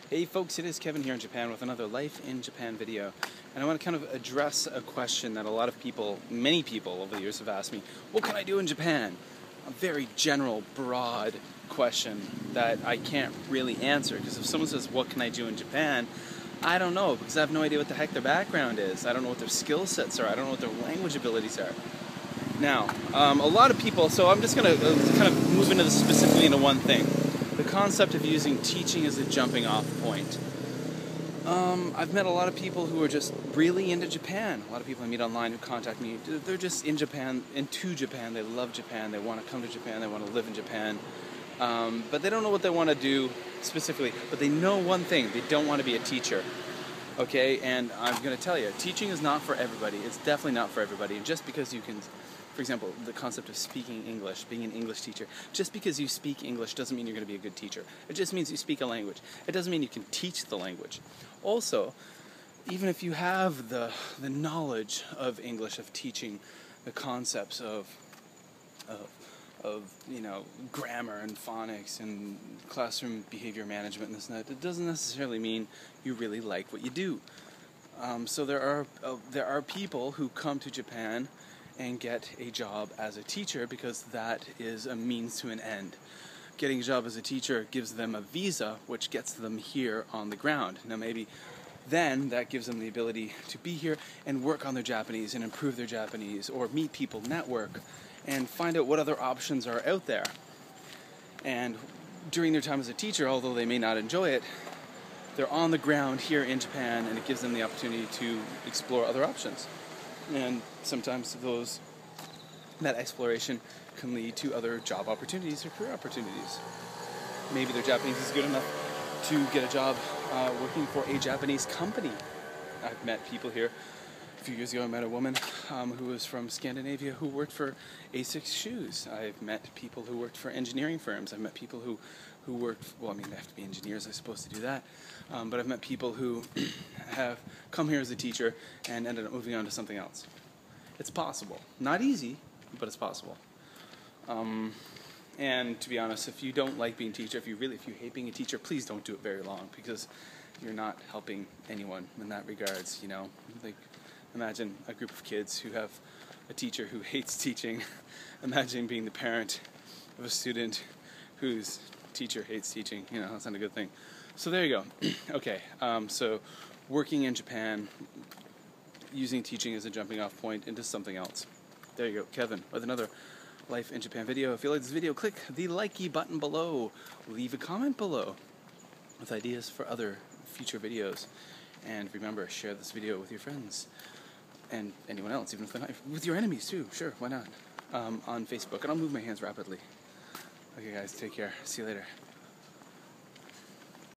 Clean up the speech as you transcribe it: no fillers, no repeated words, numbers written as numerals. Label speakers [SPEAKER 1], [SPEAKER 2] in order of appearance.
[SPEAKER 1] Hey folks, it is Kevin here in Japan with another Life in Japan video. And I want to kind of address a question that a lot of people, many people over the years have asked me. What can I do in Japan? A very general, broad question that I can't really answer, because if someone says, what can I do in Japan? I don't know, because I have no idea what the heck their background is. I don't know what their skill sets are. I don't know what their language abilities are. Now, a lot of people, so I'm just going to kind of move into this specifically into one thing. The concept of using teaching as a jumping off point. I've met a lot of people who are just really into Japan. A lot of people I meet online who contact me, they're just in Japan, into Japan. They love Japan. They want to come to Japan. They want to live in Japan. But they don't know what they want to do specifically. But they know one thing. They don't want to be a teacher. Okay? And I'm going to tell you, teaching is not for everybody. It's definitely not for everybody. And just because you can... For example, the concept of speaking English, being an English teacher. Just because you speak English doesn't mean you're going to be a good teacher. It just means you speak a language. It doesn't mean you can teach the language. Also, even if you have the knowledge of English, of teaching the concepts of you know, grammar and phonics and classroom behavior management and this and that, it doesn't necessarily mean you really like what you do. So there are people who come to Japan and get a job as a teacher because that is a means to an end. Getting a job as a teacher gives them a visa, which gets them here on the ground. Now maybe then that gives them the ability to be here and work on their Japanese and improve their Japanese, or meet people, network, and find out what other options are out there. And during their time as a teacher, although they may not enjoy it, they're on the ground here in Japan, and it gives them the opportunity to explore other options. And sometimes that exploration can lead to other job opportunities or career opportunities. Maybe their Japanese is good enough to get a job working for a Japanese company. I've met people here. A few years ago I met a woman who was from Scandinavia who worked for Asics Shoes. I've met people who worked for engineering firms. I've met people who worked, well, I mean, they have to be engineers, I suppose, to do that. But I've met people who have come here as a teacher and ended up moving on to something else. It's possible. Not easy, but it's possible. And to be honest, if you don't like being a teacher, if you hate being a teacher, please don't do it very long, because you're not helping anyone in that regards, you know. Like, imagine a group of kids who have a teacher who hates teaching. Imagine being the parent of a student whose teacher hates teaching. You know, that's not a good thing. So there you go. Okay, so working in Japan, using teaching as a jumping off point into something else. There you go, Kevin, with another Life in Japan video. If you like this video, click the likey button below. Leave a comment below with ideas for other future videos. And remember, share this video with your friends and anyone else, even if they're not, with your enemies too, sure, why not, on Facebook. And I'll move my hands rapidly. Okay guys, take care. See you later.